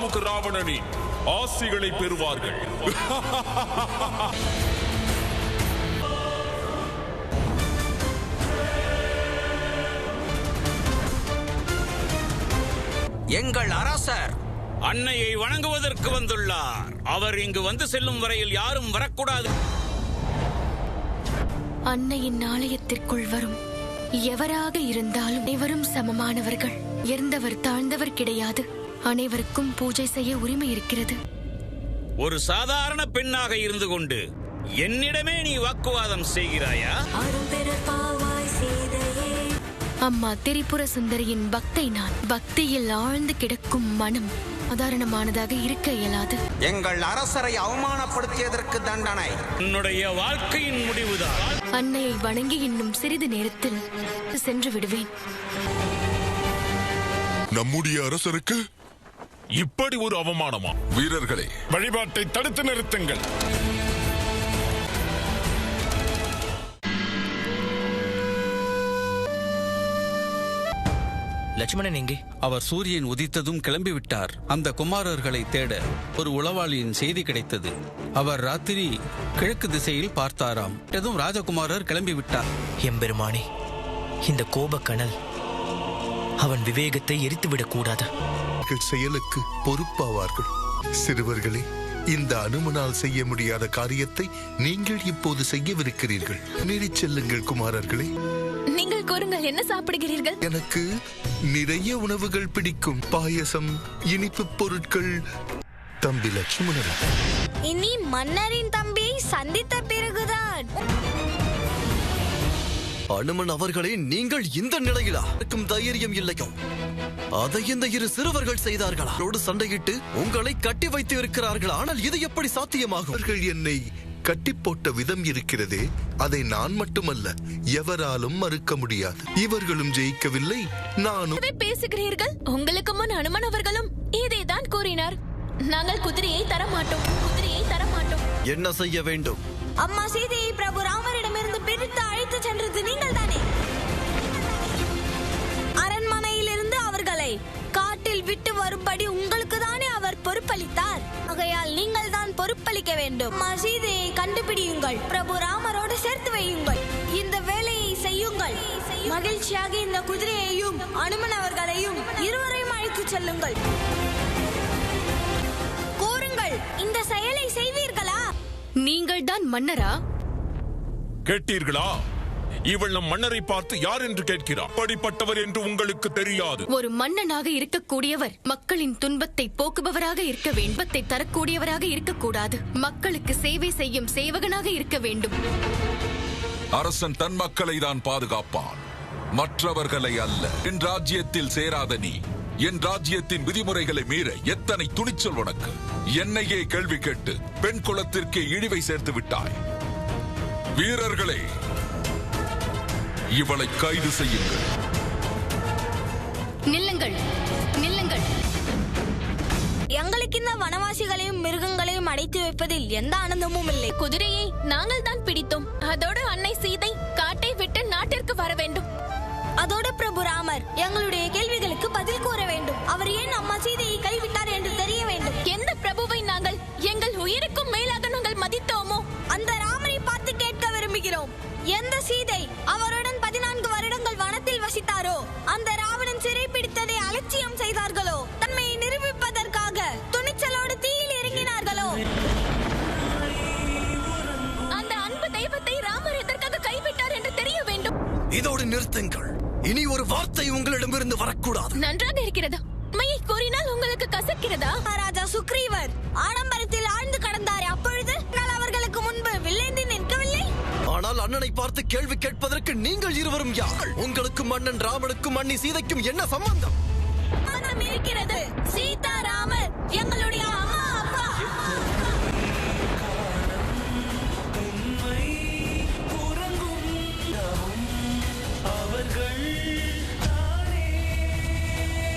சத்ருமுக ராவணனின் ஆசிகளை பெறுவார்கள். எங்கள் அரசர் அன்னையை வணங்குவதற்கு வந்துள்ளார். அவர் இங்கு வந்து செல்லும் வரையில் யாரும் வரக்கூடாது. அன்னையின் ஆலயத்திற்குள் வரும் எவராக இருந்தாலும் அனைவரும் சமமானவர்கள். உயர்ந்தவர் தாழ்ந்தவர் கிடையாது. அனைவருக்கும் பூஜை செய்ய உரிமை இருக்கிறது. ஒரு சாதாரண பெண்ணாக இருந்து கொண்டு என்னிடமே நீ வாக்குவாதம் செய்கிறாயா? அம்மா திரிபுர சுந்தரியின் பக்தை நான். பக்தியில் ஆழ்ந்து கிடக்கும் மனம் சாதாரணமானதாக இருக்க இயலாது. எங்கள் அரசரை அவமானப்படுத்தியதற்கு தண்டனை உன்னுடைய வாழ்க்கையின் முடிவுதான். அன்னையை வணங்கி இன்னும் சிறிது நேரத்தில் சென்று விடுவேன். நம்முடைய அரசருக்கு இப்படி ஒரு அவமானமா? வீரர்களே, வழிபாட்டை தடுத்து நிறுத்துங்கள். லட்சுமணன் எங்கே? அவர் சூரியன் உதித்ததும் கிளம்பிவிட்டார். அந்த குமாரர்களை தேட ஒரு உளவாளியின் செய்தி கிடைத்தது. அவர் ராத்திரி கிழக்கு திசையில் பார்த்தாராம். எதுவும் ராஜகுமாரர் கிளம்பிவிட்டார். எம்பெருமானே, இந்த கோபக்கனல் அவன் விவேகத்தை எரித்துவிடக் கூடாது. செயலுக்கு பொறுப்பாவார்கள். சிறுவர்களே, இந்த அனுமனால் செய்ய முடியாத காரியத்தை நீங்கள் இப்போது செய்யவிருக்கிறீர்கள். நீடிச் செல்லுங்கள் குமாரர்களே. நீங்கள் கூறுங்கள், என்ன சாப்பிடுகிறீர்கள்? எனக்கு நிறைய உணவுகள் பிடிக்கும். பாயசம், இனிப்பு பொருட்கள். தம்பி லட்சுமணன், இனி மன்னரின் தம்பியை சந்தித்த பிறகுதான். அனுமன் அவர்களே, நீங்கள் இந்த நிலையிலா இருக்கும் தைரியம் இல்லையோ? அதை இந்த இரு சிறுவர்கள் செய்தார்களா? சண்டையிட்டு உங்களை கட்டி வைத்து இருக்கிறார்கள். ஆனால் இது எப்படி சாத்தியமாகும்? அவர்கள் என்னை கட்டி போட்ட விதம் இருக்கிறதே, அதை நான் மட்டுமல்ல எவராலும் மறுக்க முடியாது. இவர்களும் ஜெயிக்கவில்லை, நானும். பேசுகிறீர்கள்? உங்களுக்கு முன் அனுமன் அவர்களும் இதைதான் கூறினார். நாங்கள் குதிரையை தரமாட்டோம், குதிரையை தரமாட்டோம். என்ன செய்ய வேண்டும்? அம்மா சீதையை பிரபு ராமரிடமிருந்து பிரித்து அழைத்து சென்றது நீங்கள் தானே? அரண்மனையிலிருந்து அவர்களை காட்டில் விட்டு வரும்படி உங்களுக்கு தானே அவர் பொறுப்பளித்தார். ஆகையால் நீங்கள் தான் பொறுப்பளிக்க வேண்டும். அம்மா சீதையை கண்டுபிடியுங்கள், பிரபு ராமரோடு சேர்த்து வையுங்கள். இந்த வேலையை செய்யுங்கள். மகிழ்ச்சியாக இந்த குதிரையையும் அனுமன் அவர்களையும் இருவரையும் அழைத்து செல்லுங்கள். கூறுங்கள், இந்த செயலை செய்வீர்களா? நீங்கள் தான் மன்னரா? கேட்டீர்களா? இவள் நம் மன்னரை பார்த்து யார் என்று கேட்கிறார். படிப்பட்டவர் என்று உங்களுக்கு தெரியாது. ஒரு மன்னனாக இருக்கக்கூடியவர் மக்களின் துன்பத்தை போக்குபவராக இருக்க வேண்டும். துன்பத்தை தரக்கூடியவராக இருக்கக்கூடாது. மக்களுக்கு சேவை செய்யும் சேவகனாக இருக்க வேண்டும். அரசன் தன் மக்களை தான் பாதுகாப்பான், மற்றவர்களை அல்ல. என் ராஜ்யத்தில் சேராத நீ என் ராஜ்யத்தின் விதிமுறைகளை மீற எத்தனை துணிச்சல் உனக்கு? என்னையே கேள்வி கேட்டு பெண் குலத்திற்கே இழிவை சேர்த்து விட்டாய். வீரர்களே, இவளை கைது செய்யுங்கள். நில்லுங்கள், நில்லுங்கள். எங்களுக்கு இந்த வனவாசிகளையும் மிருகங்களையும் அடைத்து வைப்பதில் எந்த ஆனந்தமும் இல்லை. குதிரையை நாங்கள் தான் பிடித்தோம். அதோடு அன்னை சீதை காட்டை விட்டு நாட்டிற்கு வர வேண்டும். அதோடு பிரபு ராமர் எங்களுடைய கேள்விகளுக்கு பதில் கூற வேண்டும். அவர் ஏன் அம்மா சீதையை கைவிட்டார் என்று தெரிய வேண்டும். எந்த பிரபுவை நாங்கள் எங்கள் உயிருக்கும் மேலாக நாங்கள் மதித்தோமோ அந்த ராமரை பார்த்து கேட்க விரும்புகிறோம். எந்த சீதை அவருடன் 14 வருடங்கள் வனத்தில் வசித்தாரோ, அந்த ராவணன் சிறை பிடித்ததை அலட்சியம் செய்தார்களோ, தன்மையை நிரூபிப்பதற்காக துணிச்சலோடு தீயில் இறங்கினார்களோ, அந்த அன்பு தெய்வத்தை ராமர் எதற்காக கைவிட்டார் என்று தெரிய வேண்டும். இதோடு நிறுத்துங்கள். இனி ஒரு வார்த்தை உங்களிடமிருந்து வரக்கூடாது. நன்றாக இருக்கிறதா? உண்மையை கூறினால் உங்களுக்கு கசக்கிறதா? மகாராஜா சுக்ரீவர் ஆடம்பரத்தில் ஆழ்ந்து கடந்தாரே, அப்பொழுது நான் அவர்களுக்கு முன்பு வில்லேந்தி நிற்கவில்லை. ஆனால் அண்ணனை பார்த்து கேள்வி கேட்பதற்கு நீங்கள் இருவரும் யார்? உங்களுக்கும் அண்ணன் ராமனுக்கும் அண்ணி சீதைக்கும் என்ன சம்பந்தம்? இருக்கிறது.